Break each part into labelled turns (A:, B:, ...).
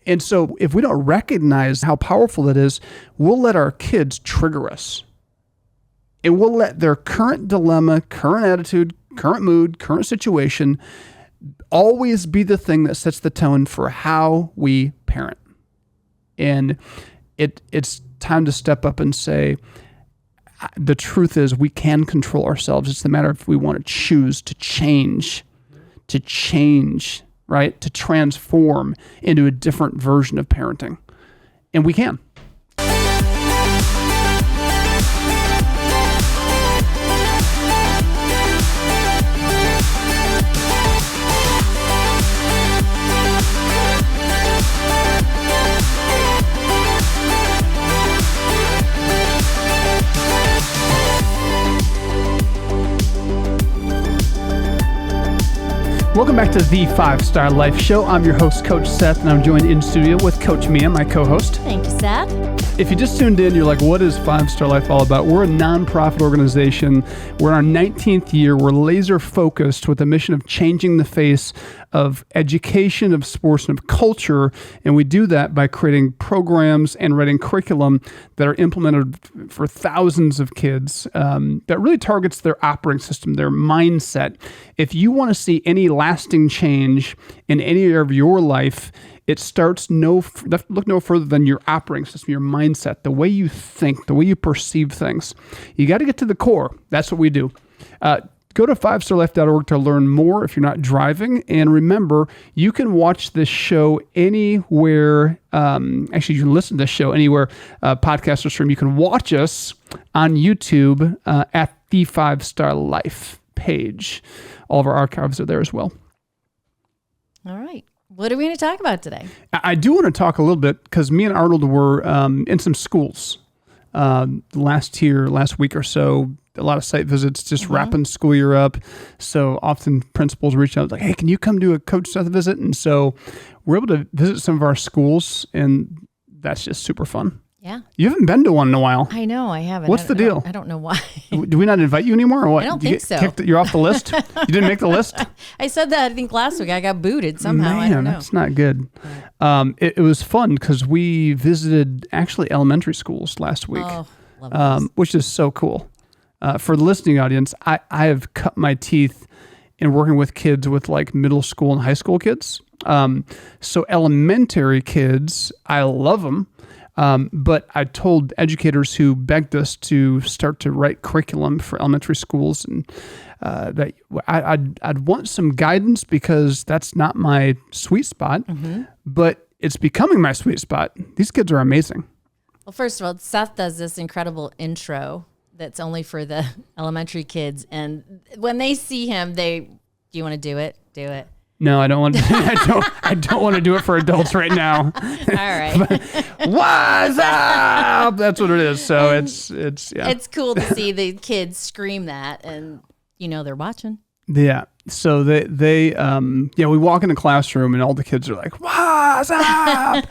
A: And so if we don't recognize how powerful it is, we'll let our kids trigger us. And we'll let their current dilemma, current attitude, current mood, current situation always be the thing that sets the tone for how we parent. And it's time to step up and say, the truth is we can control ourselves. It's the matter if we want to choose to change, right? To transform into a different version of parenting. And we can. Welcome back to the 5-Star Life Show. I'm your host, Coach Seth, and I'm joined in studio with Coach Mia, my co-host.
B: Thank you, Seth.
A: If you just tuned in, you're like, what is 5-Star Life all about? We're a nonprofit organization. We're in our 19th year. We're laser focused with a mission of changing the face of education, of sports, and of culture. And we do that by creating programs and writing curriculum that are implemented for thousands of kids that really targets their operating system, their mindset. If you want to see any lasting change in any area of your life, it starts look no further than your operating system, your mindset, the way you think, the way you perceive things. You got to get to the core. That's what we do. Go to 5starlife.org to learn more if you're not driving. And remember, you can watch this show anywhere. Actually, you can listen to this show anywhere podcasts are streamed. You can watch us on YouTube at the 5-Star Life page. All of our archives are there as well.
B: All right. What are we going to talk about today?
A: I do want to talk a little bit because me and Arnold were in some schools last week or so. A lot of site visits, just wrapping school year up. So often principals reach out like, hey, can you come do a Coach Seth visit? And so we're able to visit some of our schools, and that's just super fun.
B: Yeah.
A: You haven't been to one in a while.
B: I know, I haven't.
A: What's the deal?
B: I don't know why.
A: Do we not invite you anymore or what?
B: I don't think so.
A: You're off the list? You didn't make the list?
B: I said that, I think, last week. I got booted somehow.
A: Man,
B: I don't know.
A: That's not good. It was fun because we visited actually elementary schools last week, which is so cool. For the listening audience, I have cut my teeth in working with kids with like middle school and high school kids. So elementary kids, I love them. But I told educators who begged us to start to write curriculum for elementary schools and that I'd want some guidance because that's not my sweet spot, but it's becoming my sweet spot. These kids are amazing.
B: Well, first of all, Seth does this incredible intro that's only for the elementary kids. And when they see him, do you want to do it? Do it.
A: No, I don't want to. I don't want to do it for adults right now.
B: All right.
A: What's up? That's what it is. So it's yeah.
B: It's cool to see the kids scream that, and they're watching.
A: Yeah. So they we walk in the classroom and all the kids are like, "What's up?"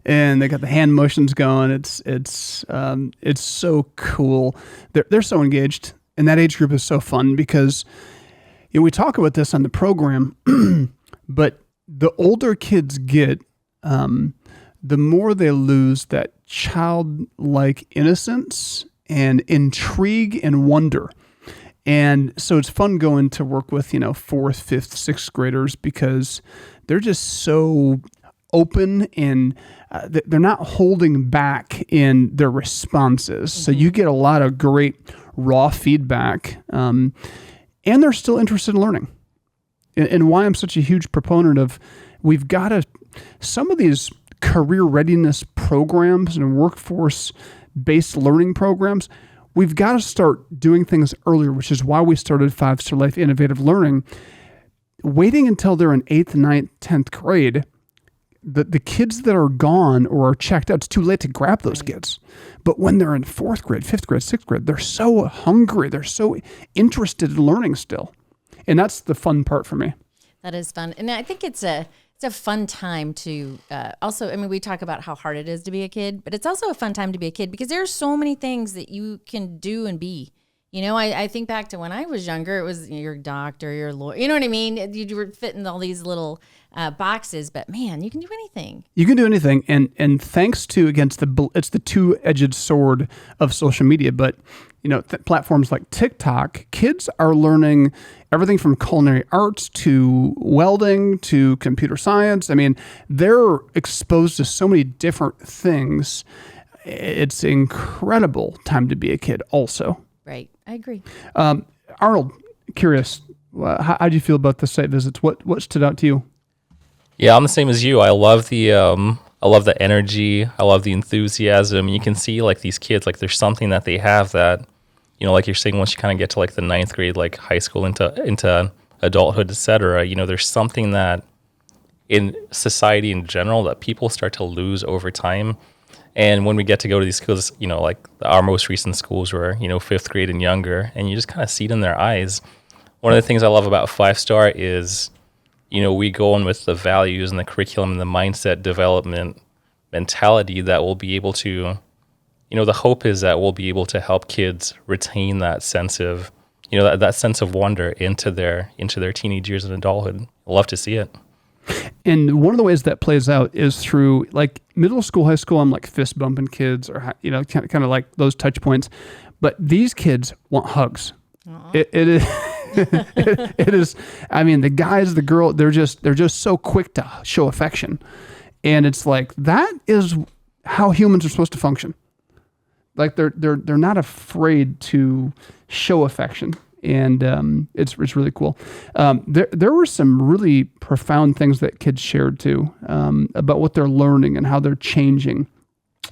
A: and they got the hand motions going. It's so cool. They're so engaged, and that age group is so fun because. We talk about this on the program, but the older kids get, the more they lose that childlike innocence and intrigue and wonder. And so it's fun going to work with, 4th, 5th, 6th graders because they're just so open and they're not holding back in their responses. So you get a lot of great raw feedback. And they're still interested in learning. And why I'm such a huge proponent of some of these career readiness programs and workforce-based learning programs, we've got to start doing things earlier, which is why we started 5-Star Life Innovative Learning. Waiting until they're in 8th, 9th, 10th grade, the kids that are gone or are checked out, it's too late to grab those kids. But when they're in 4th grade, 5th grade, 6th grade, they're so hungry. They're so interested in learning still. And that's the fun part for me.
B: That is fun. And I think it's a fun time to also, we talk about how hard it is to be a kid, but it's also a fun time to be a kid because there are so many things that you can do and be You know, I think back to when I was younger, it was your doctor, your lawyer, you know what I mean? You were fitting all these little boxes, but man, you can do anything.
A: You can do anything. And thanks to, again, it's the two-edged sword of social media, but platforms like TikTok, kids are learning everything from culinary arts to welding to computer science. I mean, they're exposed to so many different things. It's incredible time to be a kid also.
B: Right. I agree.
A: Arnold, curious, how do you feel about the site visits? What stood out to you?
C: Yeah, I'm the same as you. I love the energy. I love the enthusiasm. You can see like these kids, like there's something that they have that, like you're saying, once you kind of get to like the 9th grade, like high school into adulthood, etc. There's something that in society in general that people start to lose over time. And when we get to go to these schools, like our most recent schools were, 5th grade and younger, and you just kind of see it in their eyes. One of the things I love about 5-Star is, we go in with the values and the curriculum and the mindset development mentality that will be able to, the hope is that we'll be able to help kids retain that sense of, that sense of wonder into their teenage years and adulthood. I love to see it.
A: And one of the ways that plays out is through like middle school, high school, I'm like fist bumping kids or, kind of like those touch points. But these kids want hugs. It is. It is. I mean, the guys, the girl, they're just so quick to show affection, and it's like that is how humans are supposed to function. Like they're not afraid to show affection, and it's really cool. There were some really profound things that kids shared too about what they're learning and how they're changing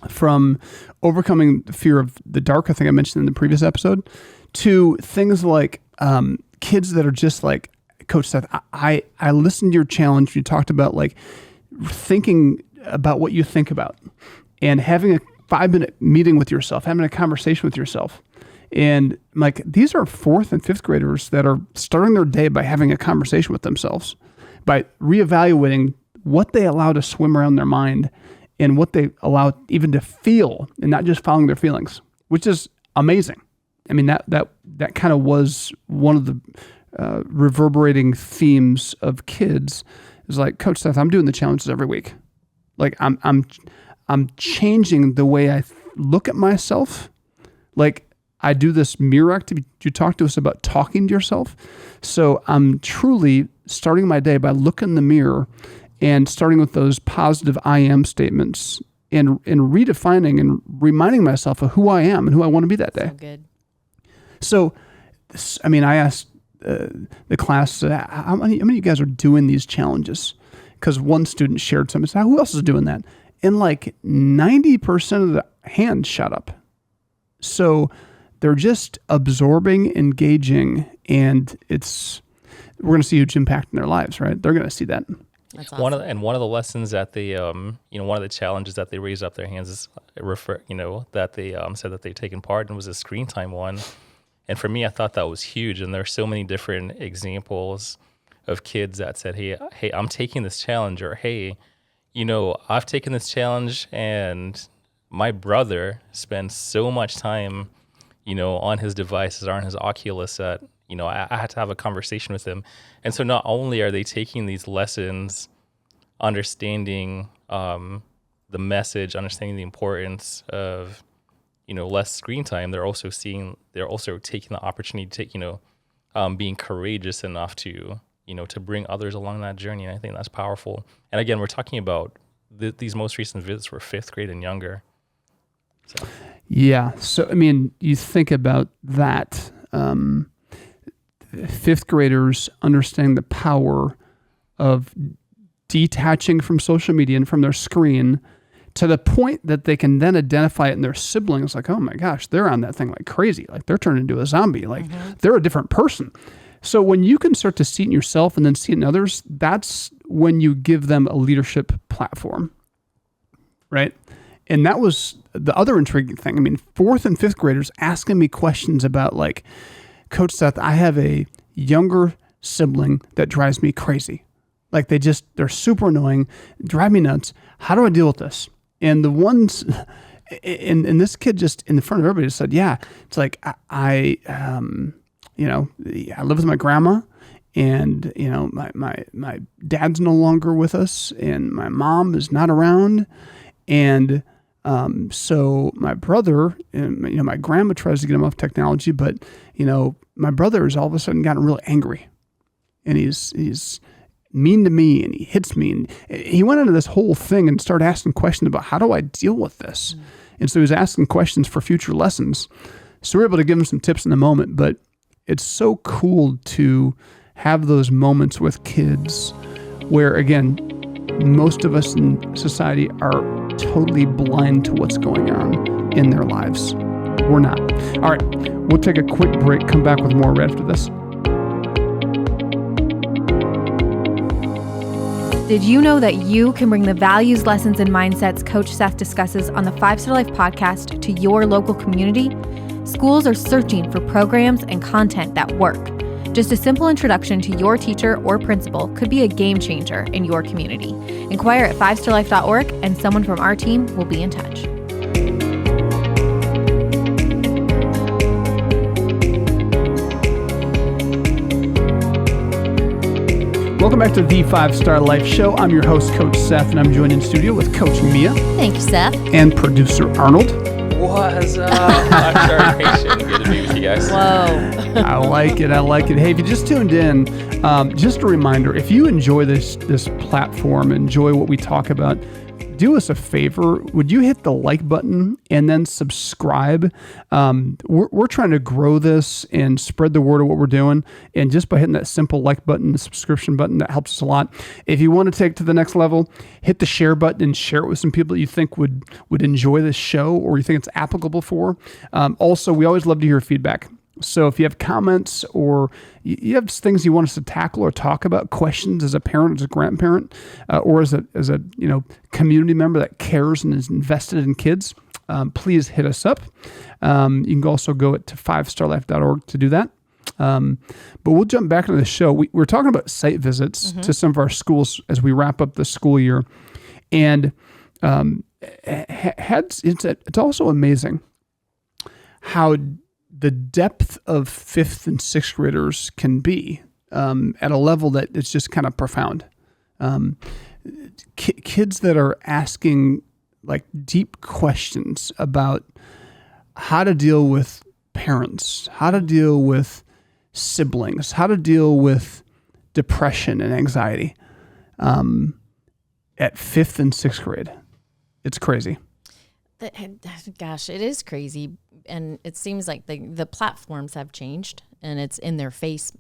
A: from overcoming the fear of the dark. I think I mentioned in the previous episode, to things like kids that are just like, Coach Seth, I listened to your challenge. You talked about like thinking about what you think about and having a 5-minute meeting with yourself, having a conversation with yourself. And like, these are 4th and 5th graders that are starting their day by having a conversation with themselves, by reevaluating what they allow to swim around their mind and what they allow even to feel and not just following their feelings, which is amazing. I mean, that kind of was one of the reverberating themes of kids is like, Coach Seth, I'm doing the challenges every week. Like I'm changing the way I look at myself. Like I do this mirror activity. You talked to us about talking to yourself. So I'm truly starting my day by looking in the mirror and starting with those positive I am statements and redefining and reminding myself of who I am and who I want to be that day.
B: So good.
A: So, I mean, I asked the class, how many of you guys are doing these challenges? Because one student shared something. So who else is doing that? And like 90% of the hands shot up. So they're just absorbing, engaging, and we're going to see a huge impact in their lives, right? They're going to see that.
B: That's awesome.
C: One of the lessons that they, one of the challenges that they raised up their hands is that they said that they've taken part in was a screen time one. And for me, I thought that was huge. And there are so many different examples of kids that said, hey, I'm taking this challenge, or hey, I've taken this challenge and my brother spends so much time, on his devices or on his Oculus that, I had to have a conversation with him. And so not only are they taking these lessons, understanding the message, understanding the importance of, less screen time, they're also taking the opportunity to take, being courageous enough to, to bring others along that journey. And I think that's powerful. And again, we're talking about these most recent visits were 5th grade and younger. So.
A: Yeah. So, I mean, you think about that, 5th graders understanding the power of detaching from social media and from their screen to the point that they can then identify it in their siblings. Like, oh my gosh, they're on that thing like crazy. Like they're turned into a zombie. Like they're a different person. So when you can start to see it in yourself and then see it in others, that's when you give them a leadership platform, right? And that was the other intriguing thing. I mean, 4th and 5th graders asking me questions about like, Coach Seth, I have a younger sibling that drives me crazy. Like they're super annoying, drive me nuts. How do I deal with this? And the ones, And this kid just in front of everybody just said, yeah, it's like, I live with my grandma, and, my dad's no longer with us, and my mom is not around. And so my brother, and, my grandma tries to get him off technology, but, my brother has all of a sudden gotten really angry, and he's mean to me, and he hits me. And he went into this whole thing and started asking questions about, how do I deal with this? Mm-hmm. And so he was asking questions for future lessons. So we were able to give him some tips in the moment, but it's so cool to have those moments with kids where, again, most of us in society are totally blind to what's going on in their lives. We're not. All right, we'll take a quick break, come back with more right after this.
D: Did you know that you can bring the values, lessons, and mindsets Coach Seth discusses on the 5 Star Life podcast to your local community? Schools are searching for programs and content that work. Just a simple introduction to your teacher or principal could be a game changer in your community. Inquire at 5starlife.org, and someone from our team will be in touch.
A: Welcome back to the 5 Star Life Show. I'm your host, Coach Seth, and I'm joined in studio with Coach Mia.
B: Thank you, Seth.
A: And Producer Arnold.
C: What's up? I'm sorry, patient. Good to be with you guys.
B: Whoa.
A: I like it. Hey, if you just tuned in, just a reminder, if you enjoy this platform, enjoy what we talk about, do us a favor. Would you hit the like button and then subscribe? We're trying to grow this and spread the word of what we're doing. And just by hitting that simple like button, the subscription button, that helps us a lot. If you want to take it to the next level, hit the share button and share it with some people that you think would enjoy this show or you think it's applicable for. Also, we always love to hear feedback. So if you have comments or you have things you want us to tackle or talk about, questions as a parent, as a grandparent, or as a community member that cares and is invested in kids, please hit us up. You can also go to 5starlife.org to do that. But we'll jump back into the show. We're talking about site visits to some of our schools as we wrap up the school year. And it's also amazing how the depth of 5th and 6th graders can be at a level that it's just kind of profound. Kids that are asking like deep questions about how to deal with parents, how to deal with siblings, how to deal with depression and anxiety at 5th and 6th grade. It's crazy.
B: Gosh, it is crazy. And it seems like the platforms have changed and it's in their face,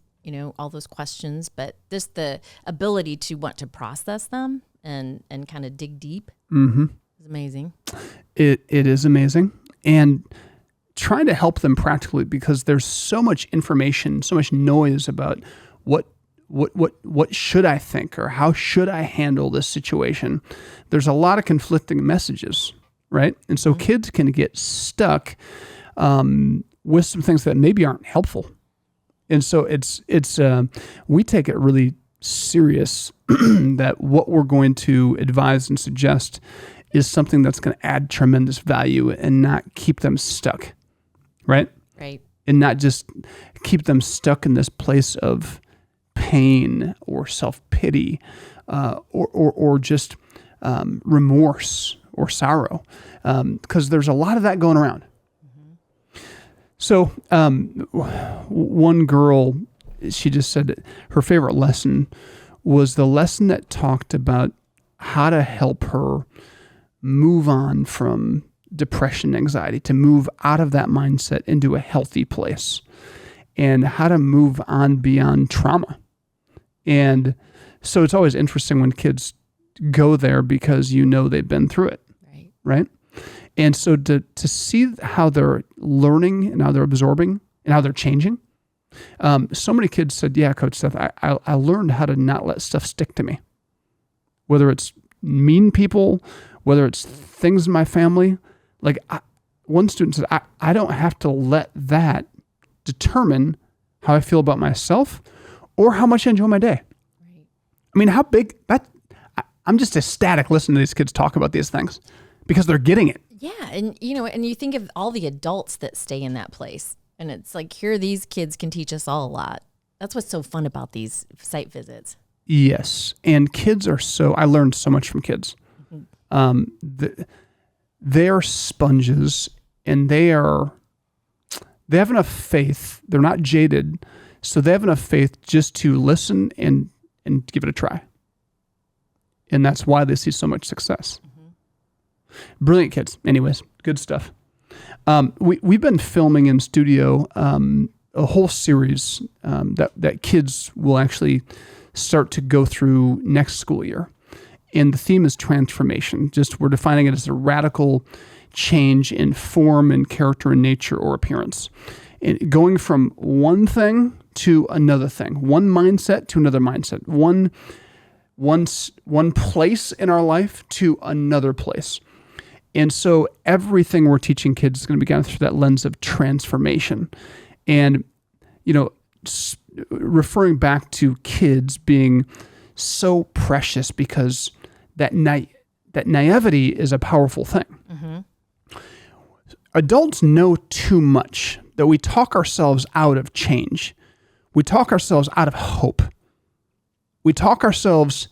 B: all those questions, but just the ability to want to process them and kind of dig deep is amazing.
A: It is amazing. And trying to help them practically, because there's so much information, so much noise about what should I think or how should I handle this situation? There's a lot of conflicting messages, right? And so kids can get stuck with some things that maybe aren't helpful. And so it's we take it really serious that what we're going to advise and suggest is something that's going to add tremendous value and not keep them stuck, right?
B: Right.
A: And not just keep them stuck in this place of pain or self-pity or just remorse or sorrow, because there's a lot of that going around. So one girl, she just said that her favorite lesson was the lesson that talked about how to help her move on from depression, anxiety, to move out of that mindset into a healthy place, and how to move on beyond trauma. And so it's always interesting when kids go there because they've been through it, right? And so to see how they're learning and how they're absorbing and how they're changing. So many kids said, yeah, Coach Seth, I learned how to not let stuff stick to me. Whether it's mean people, whether it's things in my family. One student said, I don't have to let that determine how I feel about myself or how much I enjoy my day. Right. I mean, how big that, I'm just ecstatic listening to these kids talk about these things because they're getting it.
B: Yeah. And, and you think of all the adults that stay in that place. And it's like, here, these kids can teach us all a lot. That's what's so fun about these site visits.
A: Yes. And kids I learned so much from kids. They are sponges, and they have enough faith. They're not jaded. So they have enough faith just to listen and give it a try. And that's why they see so much success. Brilliant kids. Anyways, good stuff. We've been filming in studio a whole series that kids will actually start to go through next school year. And the theme is transformation. We're defining it as a radical change in form and character and nature or appearance. And going from one thing to another thing, one mindset to another mindset, one place in our life to another place. And so everything we're teaching kids is going to be done through that lens of transformation. And, referring back to kids being so precious, because that naivety is a powerful thing. Mm-hmm. Adults know too much, that we talk ourselves out of change. We talk ourselves out of hope. We talk ourselves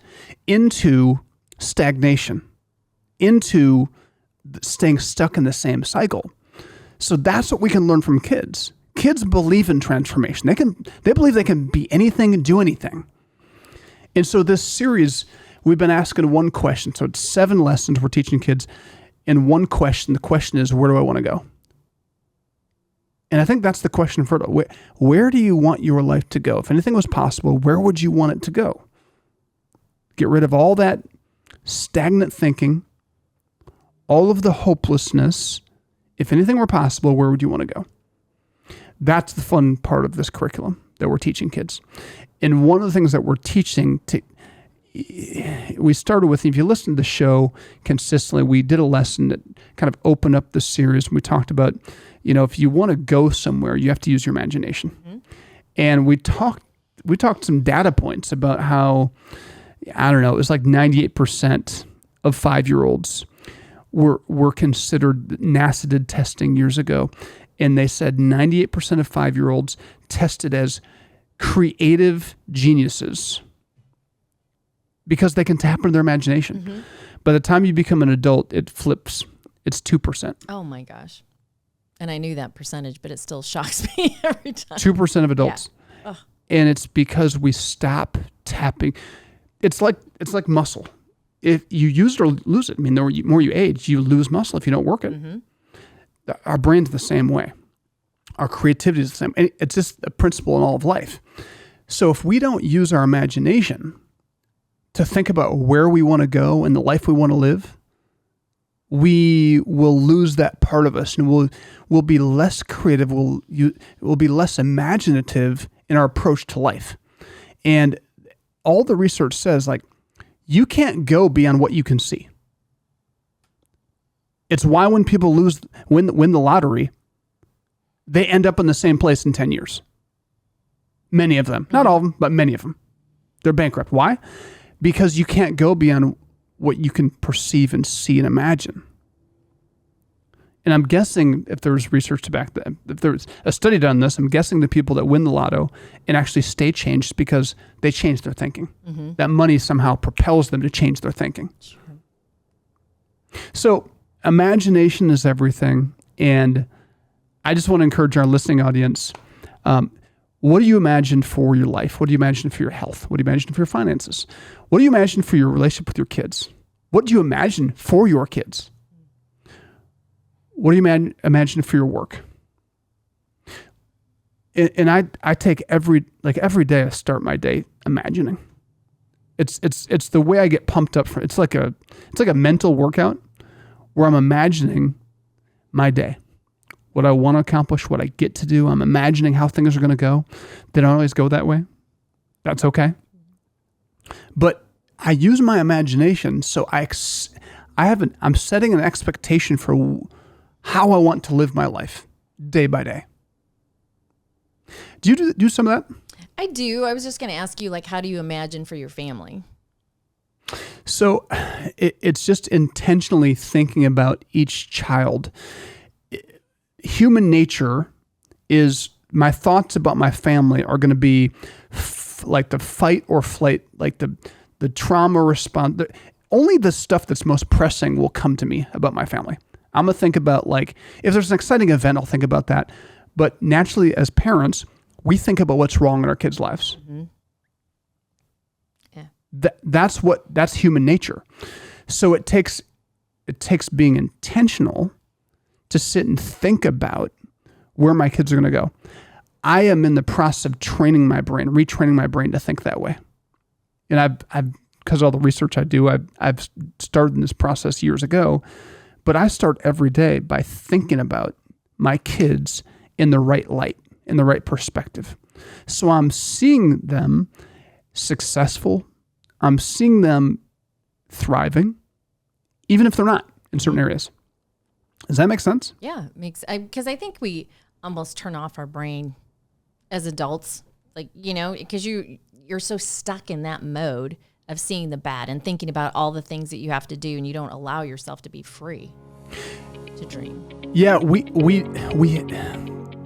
A: into stagnation, into staying stuck in the same cycle. So that's what we can learn from kids. Kids believe in transformation. They believe they can be anything and do anything. And so this series, we've been asking one question. So it's 7 lessons we're teaching kids. And one question, the question is, where do I want to go? And I think that's the question for where do you want your life to go? If anything was possible, where would you want it to go? Get rid of all that stagnant thinking, all of the hopelessness. If anything were possible, where would you want to go? That's the fun part of this curriculum that we're teaching kids. And one of the things that we're teaching, we started with, if you listen to the show consistently, we did a lesson that kind of opened up the series. We talked about, if you want to go somewhere, you have to use your imagination. Mm-hmm. And we talked some data points about how, I don't know, it was like 98% of 5-year-olds were considered. NASA did testing years ago, and they said 98% of 5-year-olds tested as creative geniuses because they can tap into their imagination. Mm-hmm. By the time you become an adult, it flips. It's 2%.
B: Oh my gosh. And I knew that percentage, but it still shocks me every time.
A: 2% of adults. Yeah. And it's because we stop tapping. It's like muscle. If you use it or lose it, I mean, the more you age, you lose muscle if you don't work it. Mm-hmm. Our brain's the same way. Our creativity is the same. And it's just a principle in all of life. So if we don't use our imagination to think about where we want to go and the life we want to live, we will lose that part of us, and we'll be less creative. We'll be less imaginative in our approach to life. And all the research says, you can't go beyond what you can see. It's why when people win the lottery, they end up in the same place in 10 years. Many of them, not all of them, but many of them. They're bankrupt. Why? Because you can't go beyond what you can perceive and see and imagine. And I'm guessing if there's research to back that, if there's a study done on this, I'm guessing the people that win the lotto and actually stay changed because they change their thinking. Mm-hmm. That money somehow propels them to change their thinking. Sure. So imagination is everything. And I just want to encourage our listening audience. What do you imagine for your life? What do you imagine for your health? What do you imagine for your finances? What do you imagine for your relationship with your kids? What do you imagine for your kids? What do you imagine for your work? And I take every day I start my day imagining. It's the way I get pumped up for. It's like a mental workout where I'm imagining my day, what I want to accomplish, what I get to do. I'm imagining how things are going to go. They don't always go that way. That's okay. But I use my imagination, so I'm setting an expectation for how I want to live my life day by day. Do you do some of that?
B: I do. I was just going to ask you, how do you imagine for your family?
A: So it's just intentionally thinking about each child. Human nature is, my thoughts about my family are going to be like the fight or flight, like the trauma response. Only the stuff that's most pressing will come to me about my family. I'm going to think about, like, if there's an exciting event, I'll think about that. But naturally, as parents, we think about what's wrong in our kids' lives.
B: Mm-hmm. Yeah.
A: That's human nature. So it takes being intentional to sit and think about where my kids are going to go. I am in the process of training my brain, retraining my brain to think that way. And I've because of all the research I do, I've started in this process years ago, but I start every day by thinking about my kids in the right light, in the right perspective. So I'm seeing them successful. I'm seeing them thriving, even if they're not in certain areas. Does that make sense?
B: Yeah, it makes, because I think we almost turn off our brain as adults, like, because you're so stuck in that mode of seeing the bad and thinking about all the things that you have to do, and you don't allow yourself to be free to dream.
A: Yeah, we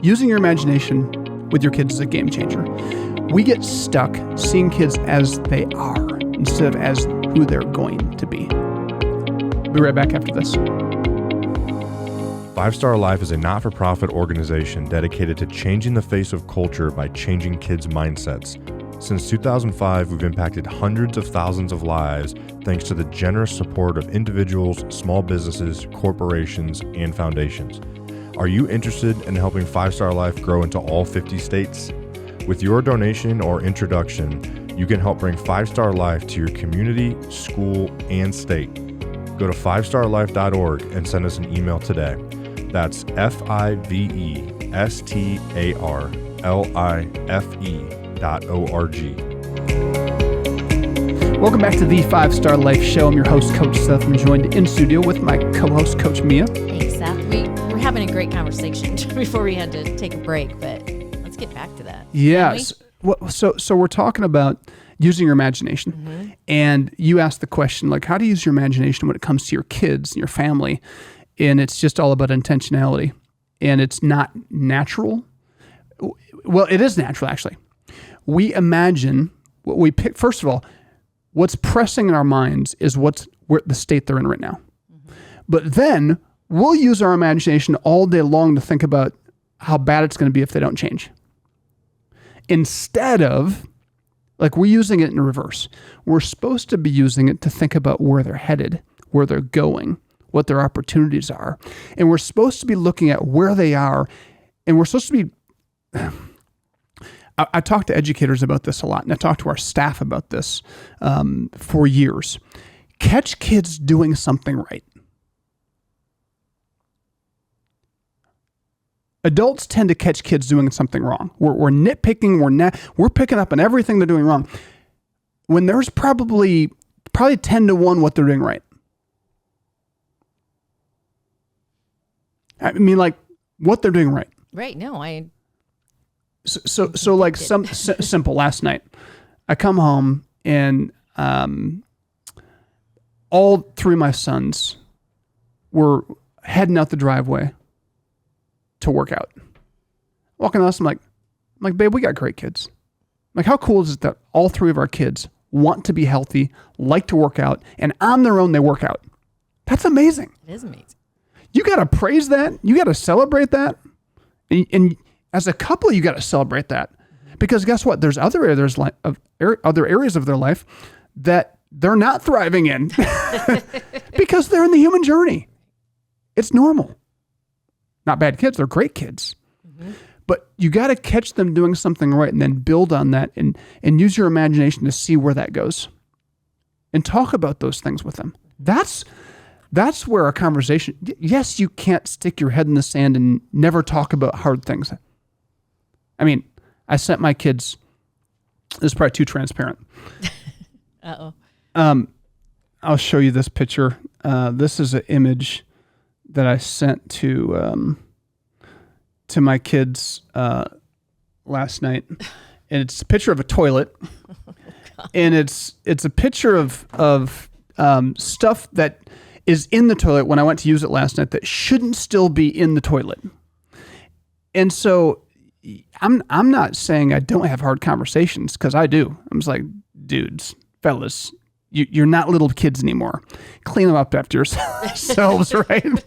A: using your imagination with your kids is a game changer. We get stuck seeing kids as they are instead of as who they're going to be. Be right back after this.
E: 5 Star Life is a not-for-profit organization dedicated to changing the face of culture by changing kids' mindsets. Since 2005, we've impacted hundreds of thousands of lives thanks to the generous support of individuals, small businesses, corporations, and foundations. Are you interested in helping 5 Star Life grow into all 50 states? With your donation or introduction, you can help bring 5 Star Life to your community, school, and state. Go to 5starlife.org and send us an email today. That's FIVESTARLIFE.org.
A: Welcome back to the 5 Star Life Show. I'm your host, Coach Seth. I'm joined in studio with my co-host, Coach Mia.
B: Hey, Seth. We're having a great conversation before we had to take a break, but let's get back to that.
A: Yes. So we're talking about using your imagination. Mm-hmm. And you asked the question, like, how do you use your imagination when it comes to your kids and your family? And it's just all about intentionality. And it's not natural. Well, it is natural, actually. We imagine what we pick. First of all, what's pressing in our minds is where the state they're in right now. Mm-hmm. But then we'll use our imagination all day long to think about how bad it's going to be if they don't change. Instead of, like, we're using it in reverse. We're supposed to be using it to think about where they're headed, where they're going, what their opportunities are. And we're supposed to be looking at where they are. And we're supposed to be, I talk to educators about this a lot, and I talk to our staff about this for years. Catch kids doing something right. Adults tend to catch kids doing something wrong. We're nitpicking. We're picking up on everything they're doing wrong, when there's probably 10 to 1 what they're doing right. I mean, like, what they're doing right.
B: Right. No,
A: So like simple. Last night, I come home and all 3 of my sons were heading out the driveway to work out. Walking us, I'm like, babe, we got great kids. Like, how cool is it that all 3 of our kids want to be healthy, like to work out, and on their own they work out? That's amazing.
B: it is amazing.
A: You got to praise that. You got to celebrate that. And as a couple, you got to celebrate that, because guess what? There's other areas of their life that they're not thriving in because they're in the human journey. It's normal. Not bad kids. They're great kids. Mm-hmm. But you got to catch them doing something right and then build on that and use your imagination to see where that goes and talk about those things with them. That's where a conversation, yes, you can't stick your head in the sand and never talk about hard things. I mean, I sent my kids, this is probably too transparent.
B: Uh-oh.
A: I'll show you this picture. This is an image that I sent to my kids last night. And it's a picture of a toilet. And it's a picture of stuff that is in the toilet when I went to use it last night that shouldn't still be in the toilet. And so I'm not saying I don't have hard conversations, because I do. I'm just like, dudes, fellas, you're not little kids anymore. Clean them up after yourselves, right?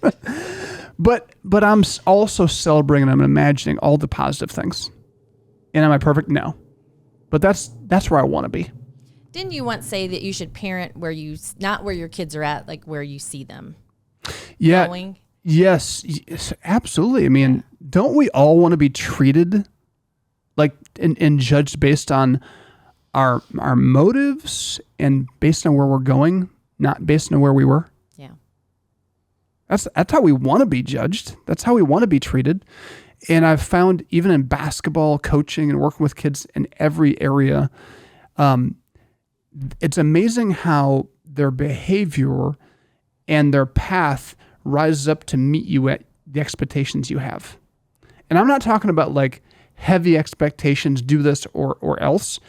A: But I'm also celebrating, I'm imagining all the positive things. And am I perfect? No. But that's where I want to be.
B: Didn't you once say that you should parent not where your kids are at, like where you see them going?
A: Yes, absolutely. I mean, don't we all want to be treated like and judged based on our motives and based on where we're going, not based on where we were?
B: Yeah.
A: That's how we want to be judged. That's how we want to be treated. And I've found, even in basketball, coaching, and working with kids in every area, it's amazing how their behavior and their path rises up to meet you at the expectations you have. And I'm not talking about like heavy expectations, do this or else,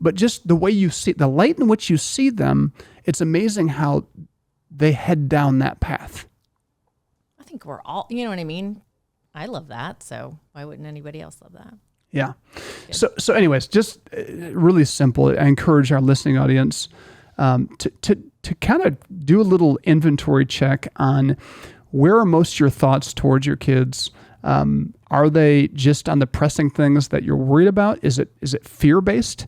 A: but just the way you see, the light in which you see them, it's amazing how they head down that path.
B: I think we're all, you know what I mean? I love that. So why wouldn't anybody else love that?
A: Yeah. So anyways, just really simple. I encourage our listening audience to kind of do a little inventory check on where are most of your thoughts towards your kids. Are they just on the pressing things that you're worried about? Is it fear-based?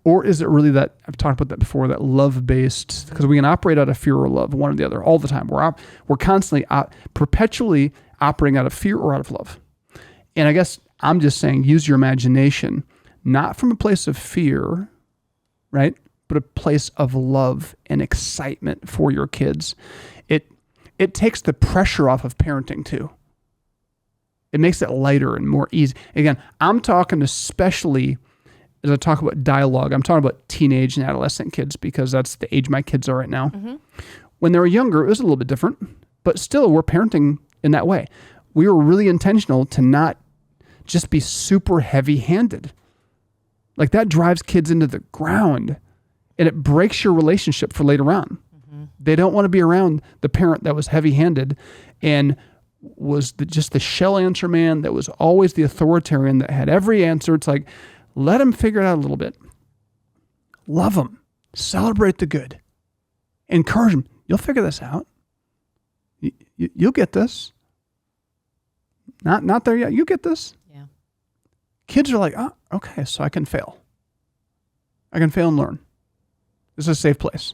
A: Or is it really that, I've talked about that before, that love-based? Because we can operate out of fear or love, one or the other, all the time. We're constantly, perpetually operating out of fear or out of love. And I guess I'm just saying, use your imagination, not from a place of fear, right? But a place of love and excitement for your kids. It takes the pressure off of parenting too. It makes it lighter and more easy. Again, I'm talking especially, as I talk about dialogue, I'm talking about teenage and adolescent kids, because that's the age my kids are right now. Mm-hmm. When they were younger, it was a little bit different, but still we're parenting in that way. We were really intentional to not just be super heavy-handed. Like that drives kids into the ground, and it breaks your relationship for later on. Mm-hmm. They don't want to be around the parent that was heavy-handed and was just the shell answer man that was always the authoritarian that had every answer. It's like, let them figure it out a little bit. Love them. Celebrate the good. Encourage them. You'll figure this out. You'll get this. Not there yet. You get this.
B: Yeah.
A: Kids are like, oh, okay, so I can fail. I can fail and learn. This is a safe place.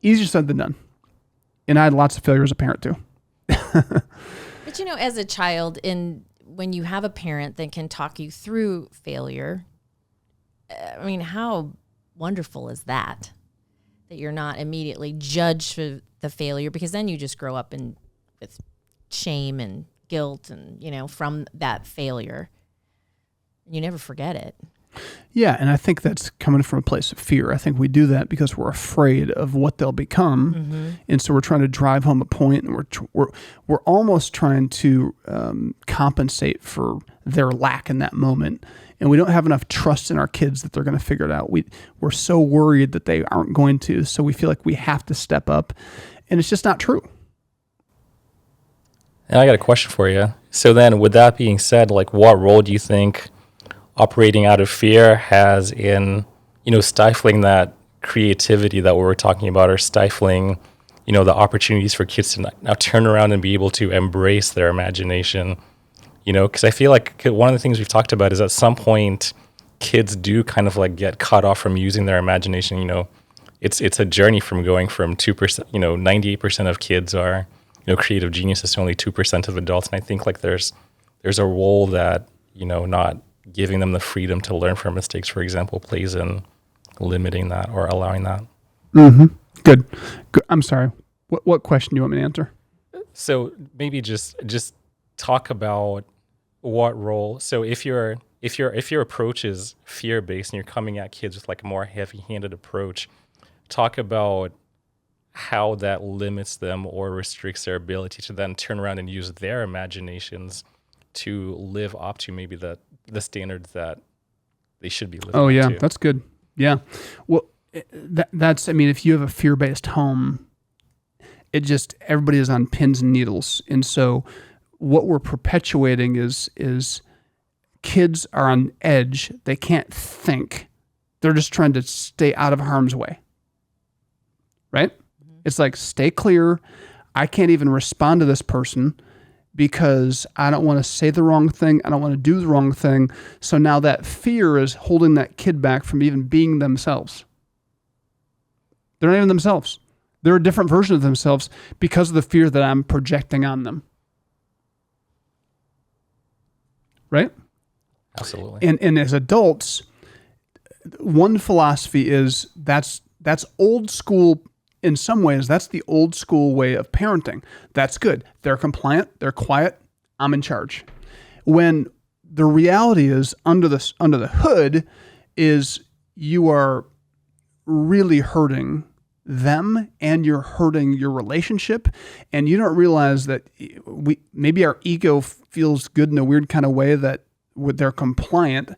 A: Easier said than done. And I had lots of failure as a parent too.
B: But as a child, when you have a parent that can talk you through failure, I mean, how wonderful is that? That you're not immediately judged for the failure, because then you just grow up with shame and guilt and, from that failure. You never forget it.
A: Yeah, and I think that's coming from a place of fear. I think we do that because we're afraid of what they'll become, mm-hmm. and so we're trying to drive home a point, and we're almost trying to compensate for their lack in that moment, and we don't have enough trust in our kids that they're going to figure it out. We're so worried that they aren't going to, so we feel like we have to step up, and it's just not true.
C: And I got a question for you. So then, with that being said, like, what role do you think operating out of fear has in, stifling that creativity that we were talking about, or stifling, the opportunities for kids to now turn around and be able to embrace their imagination? Because I feel like one of the things we've talked about is at some point kids do kind of like get cut off from using their imagination. It's a journey from going from 2%, 98% of kids are, creative geniuses to only 2% of adults. And I think like there's a role that, not giving them the freedom to learn from mistakes, for example, plays in limiting that or allowing that.
A: Mm-hmm. Good. I'm sorry. What question do you want me to answer?
C: So maybe just talk about what role. So if your approach is fear-based and you're coming at kids with like a more heavy-handed approach, talk about how that limits them or restricts their ability to then turn around and use their imaginations to live up to maybe the standards that they should be living up to.
A: That's good. Yeah. Well, that's, I mean, if you have a fear-based home, everybody is on pins and needles. And so what we're perpetuating is kids are on edge. They can't think. They're just trying to stay out of harm's way. Right? Mm-hmm. It's like, stay clear. I can't even respond to this person because I don't want to say the wrong thing. I don't want to do the wrong thing. So now that fear is holding that kid back from even being themselves. They're not even themselves. They're a different version of themselves because of the fear that I'm projecting on them. Right?
C: Absolutely.
A: And as adults, one philosophy is that's old school. In some ways, that's the old school way of parenting. That's good. They're compliant. They're quiet. I'm in charge. When the reality is under the hood is you are really hurting them and you're hurting your relationship, and you don't realize that maybe our ego feels good in a weird kind of way that they're compliant,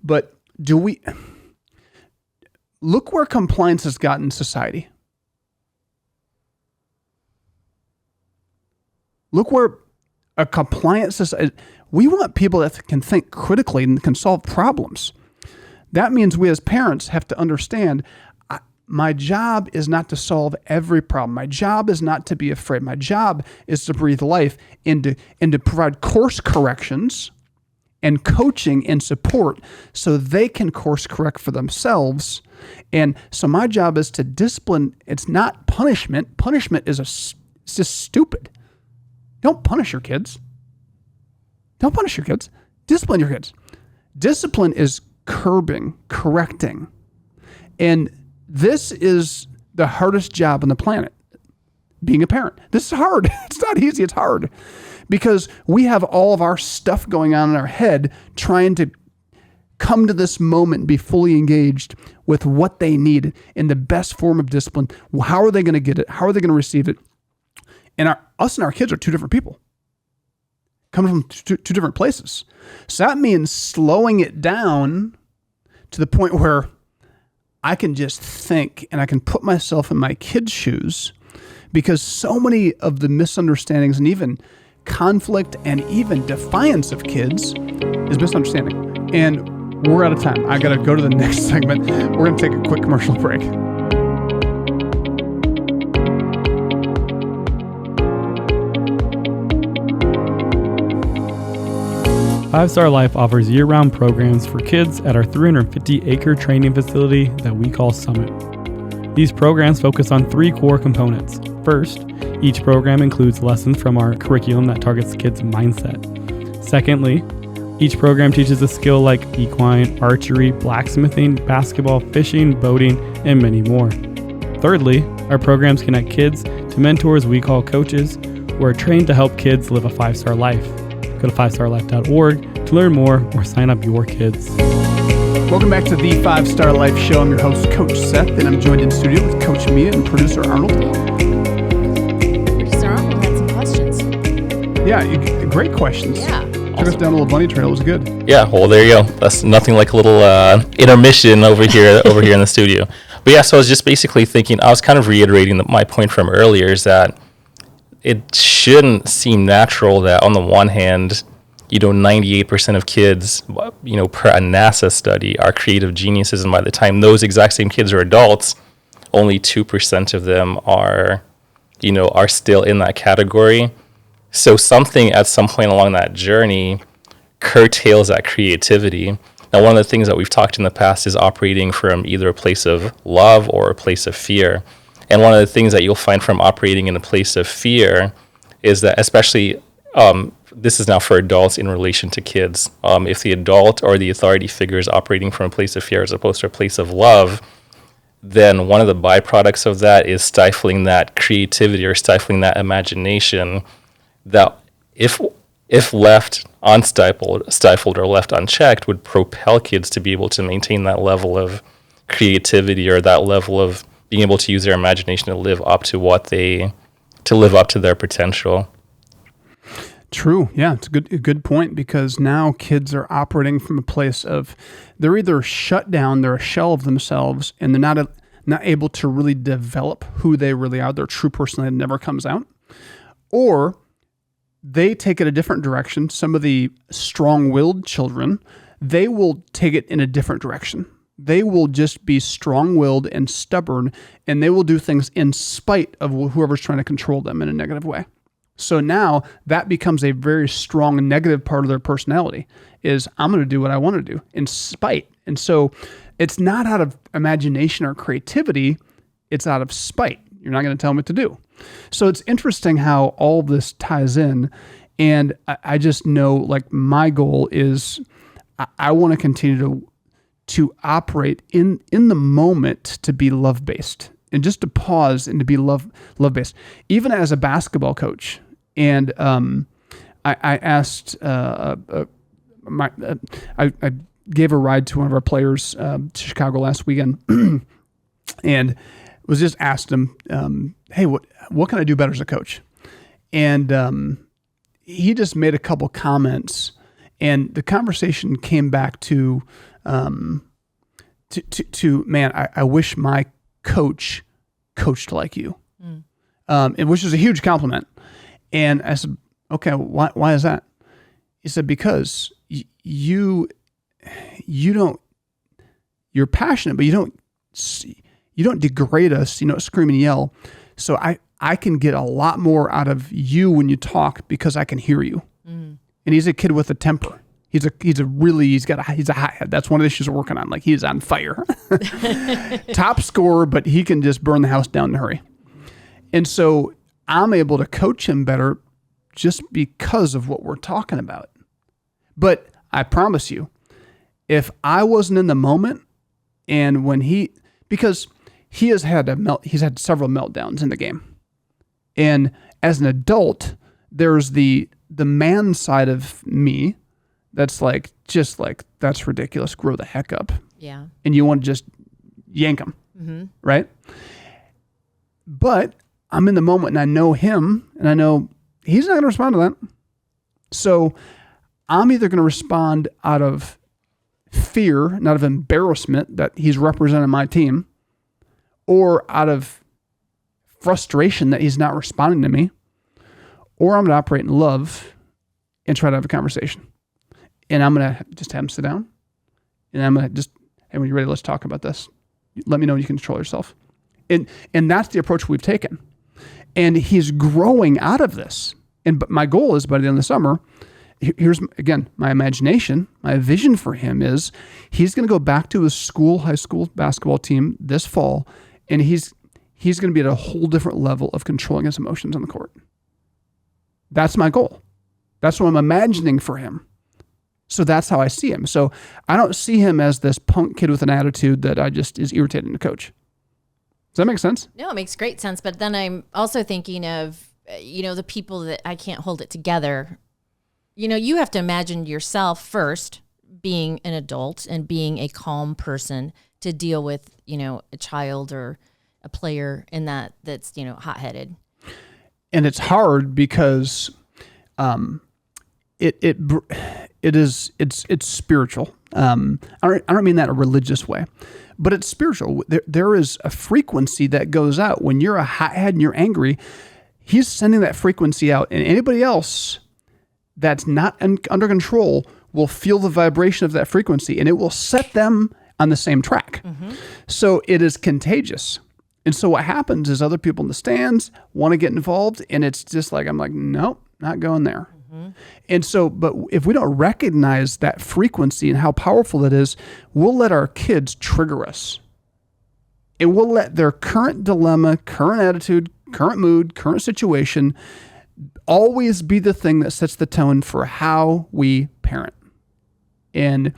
A: but look where compliance has gotten in society. Look where a compliant society, we want people that can think critically and can solve problems. That means we as parents have to understand, my job is not to solve every problem. My job is not to be afraid. My job is to breathe life and to provide course corrections and coaching and support so they can course correct for themselves. And so my job is to discipline. It's not punishment. Punishment is it's just stupid. Don't punish your kids. Don't punish your kids. Discipline your kids. Discipline is curbing, correcting. And this is the hardest job on the planet, being a parent. This is hard. It's not easy. It's hard because we have all of our stuff going on in our head trying to come to this moment and be fully engaged with what they need in the best form of discipline. How are they going to get it? How are they going to receive it? And us and our kids are two different people, coming from two different places. So that means slowing it down to the point where I can just think and I can put myself in my kids' shoes, because so many of the misunderstandings and even conflict and even defiance of kids is misunderstanding. And we're out of time. I got to go to the next segment. We're going to take a quick commercial break.
F: Five Star Life offers year-round programs for kids at our 350-acre training facility that we call Summit. These programs focus on 3 core components. First, each program includes lessons from our curriculum that targets kids' mindset. Secondly, each program teaches a skill like equine, archery, blacksmithing, basketball, fishing, boating, and many more. Thirdly, our programs connect kids to mentors we call coaches, who are trained to help kids live a 5-star life. Go to 5starlife.org to learn more or sign up your kids.
A: Welcome back to the 5 Star Life Show. I'm your host, Coach Seth, and I'm joined in studio with Coach Mia and Producer Arnold.
B: Producer Arnold had some questions.
A: Yeah, great questions.
B: Yeah.
A: Took us down a little bunny trail. It was good.
C: Yeah, well, there you go. That's nothing like a little intermission over here in the studio. But yeah, so I was just basically thinking, I was kind of reiterating my point from earlier is that it shouldn't seem natural that on the one hand, 98% of kids, per a NASA study, are creative geniuses. And by the time those exact same kids are adults, only 2% of them are still in that category. So something at some point along that journey curtails that creativity. Now, one of the things that we've talked in the past is operating from either a place of love or a place of fear. And one of the things that you'll find from operating in a place of fear is that, especially, this is now for adults in relation to kids. If the adult or the authority figure is operating from a place of fear as opposed to a place of love, then one of the byproducts of that is stifling that creativity or stifling that imagination that if left unstifled or left unchecked would propel kids to be able to maintain that level of creativity or that level of being able to use their imagination to live up to their potential.
A: True. Yeah, it's a good point, because now kids are operating from a place of they're either shut down, they're a shell of themselves, and they're not able to really develop who they really are. Their true personality never comes out. Or they take it a different direction. Some of the strong-willed children, they will take it in a different direction. They will just be strong-willed and stubborn, and they will do things in spite of whoever's trying to control them in a negative way. So now that becomes a very strong negative part of their personality, is I'm going to do what I want to do in spite. And so it's not out of imagination or creativity, it's out of spite. You're not going to tell them what to do. So it's interesting how all this ties in. And I just know, like, my goal is I want to continue to operate in the moment, to be love-based, and just to pause and to be love-based, even as a basketball coach. And I asked, I gave a ride to one of our players to Chicago last weekend, and was just asked him, hey, what can I do better as a coach? And he just made a couple comments, and the conversation came back to man, I wish my coach coached like you, which is a huge compliment. And I said, okay, why is that? He said, because you're passionate, but you don't degrade us, scream and yell. So I can get a lot more out of you when you talk, because I can hear you. And he's a kid with a temper. He's a hot head. That's one of the issues we're working on. Like, he's on fire. Top scorer, but he can just burn the house down in a hurry. And so I'm able to coach him better just because of what we're talking about. But I promise you, if I wasn't in the moment, and because he's had several meltdowns in the game. And as an adult, there's the man side of me that's like, that's ridiculous. Grow the heck up.
B: Yeah.
A: And you want to just yank him. Right? But I'm in the moment, and I know him, and I know he's not going to respond to that. So I'm either going to respond out of fear and out of embarrassment that he's representing my team, or out of frustration that he's not responding to me, or I'm going to operate in love and try to have a conversation. And I'm going to just have him sit down, and I'm going to just, hey, when you're ready, let's talk about this. Let me know when you can control yourself. And that's the approach we've taken. And he's growing out of this. But my goal is, by the end of the summer, here's, again, my imagination, my vision for him is he's going to go back to his high school basketball team this fall, and he's going to be at a whole different level of controlling his emotions on the court. That's my goal. That's what I'm imagining for him. So that's how I see him. So I don't see him as this punk kid with an attitude that is irritating to coach. Does that make sense?
B: No, it makes great sense. But then I'm also thinking of, the people that I can't hold it together. You have to imagine yourself first being an adult and being a calm person to deal with, a child or a player in that's hot-headed. And
A: it's hard because it's spiritual. I don't mean that in a religious way, but it's spiritual. There is a frequency that goes out when you're a hothead and you're angry. He's sending that frequency out, and anybody else that's not under control will feel the vibration of that frequency, and it will set them on the same track. So it is contagious. And so what happens is other people in the stands want to get involved, and it's just like, I'm like, nope, not going there. And so, but if we don't recognize that frequency and how powerful it is, we'll let our kids trigger us. And we'll let their current dilemma, current attitude, current mood, current situation always be the thing that sets the tone for how we parent. And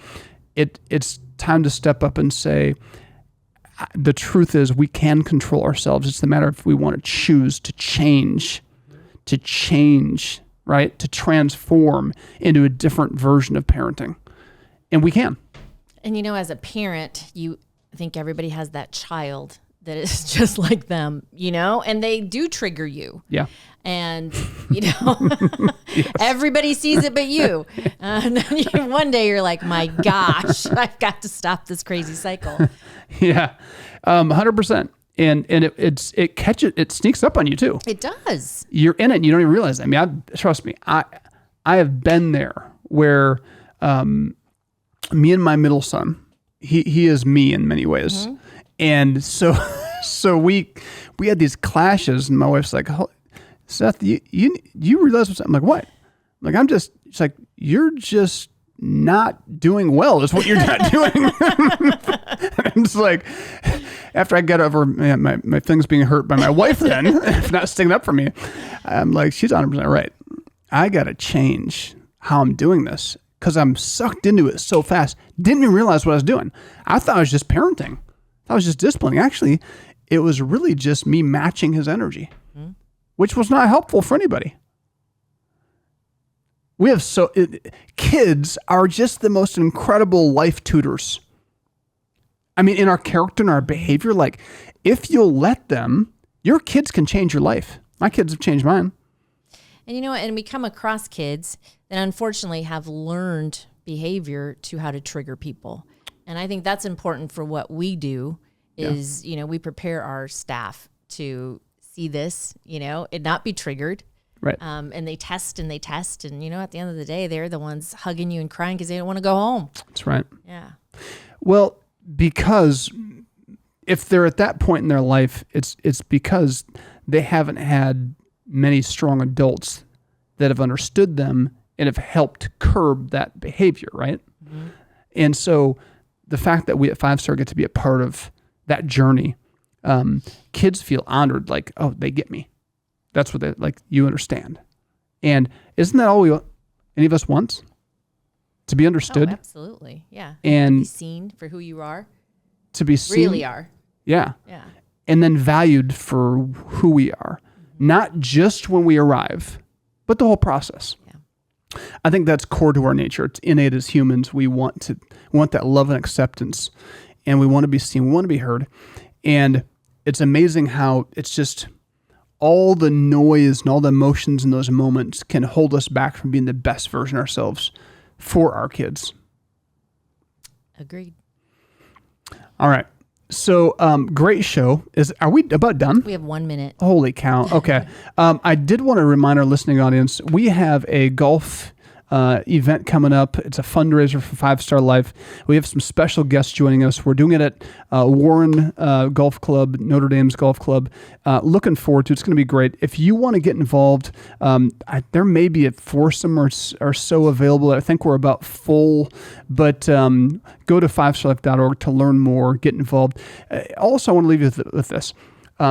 A: it's time to step up and say, the truth is we can control ourselves. It's the matter if we want to choose to change, right? To transform into a different version of parenting. And we can.
B: And as a parent, I think everybody has that child that is just like them, and they do trigger you.
A: Yeah.
B: And, everybody sees it but you. And then one day you're like, my gosh, I've got to stop this crazy cycle.
A: Yeah. 100%. And it sneaks up on you too.
B: It does.
A: You're in it and you don't even realize it. I mean, trust me, I have been there where me and my middle son, he is me in many ways. And so we had these clashes and my wife's like, Seth, you realize what's, I'm like, what? I'm like, it's like, you're just not doing well is what you're not doing. I'm just like, after I get over my things being hurt by my wife then, if not sticking up for me, I'm like, she's 100% right. I got to change how I'm doing this because I'm sucked into it so fast. Didn't even realize what I was doing. I thought I was just parenting. I was just disciplining. Actually, it was really just me matching his energy, which was not helpful for anybody. Kids are just the most incredible life tutors. I mean, in our character and our behavior, like if you'll let them, your kids can change your life. My kids have changed mine.
B: And and we come across kids that unfortunately have learned behavior to how to trigger people. And I think that's important for what we do is, we prepare our staff to see this, and not be triggered.
A: Right.
B: And they test. And, at the end of the day, they're the ones hugging you and crying because they don't want to go home.
A: That's right.
B: Yeah.
A: Well, because if they're at that point in their life, it's because they haven't had many strong adults that have understood them and have helped curb that behavior, right? Mm-hmm. And so the fact that we at 5 Star get to be a part of that journey, kids feel honored, like, oh, they get me. That's what they like. You understand. And isn't that all any of us wants? To be understood.
B: Oh, absolutely. Yeah.
A: And
B: to be seen for who you are.
A: To be seen.
B: Really are.
A: Yeah.
B: Yeah.
A: And then valued for who we are. Not just when we arrive, but the whole process. Yeah. I think that's core to our nature. It's innate as humans. We want that love and acceptance. And we want to be seen. We want to be heard. And it's amazing how it's just all the noise and all the emotions in those moments can hold us back from being the best version of ourselves for our kids.
B: Agreed.
A: All right. So, great show. Are we about done?
B: We have 1 minute.
A: Holy cow. Okay. I did want to remind our listening audience, we have a golf event coming up. It's a fundraiser for 5 Star Life. We have some special guests joining us. We're doing it at Warren Golf Club, Notre Dame's Golf Club. Looking forward to it. It's going to be great. If you want to get involved, there may be a foursome or so available. I think we're about full, but go to 5starlife.org to learn more, get involved. Also, I want to leave you with this.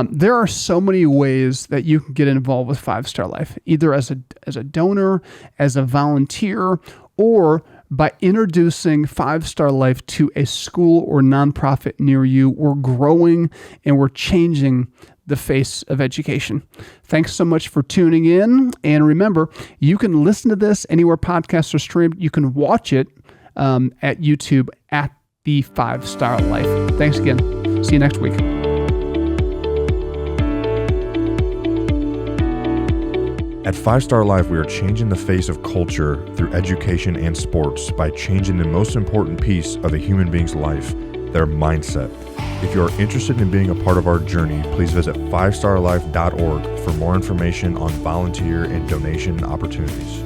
A: There are so many ways that you can get involved with 5 Star Life, either as a donor, as a volunteer, or by introducing 5 Star Life to a school or nonprofit near you. We're growing and we're changing the face of education. Thanks so much for tuning in. And remember, you can listen to this anywhere podcasts are streamed. You can watch it at YouTube at the 5 Star Life. Thanks again. See you next week.
E: At 5 Star Life, we are changing the face of culture through education and sports by changing the most important piece of a human being's life, their mindset. If you are interested in being a part of our journey, please visit 5starlife.org for more information on volunteer and donation opportunities.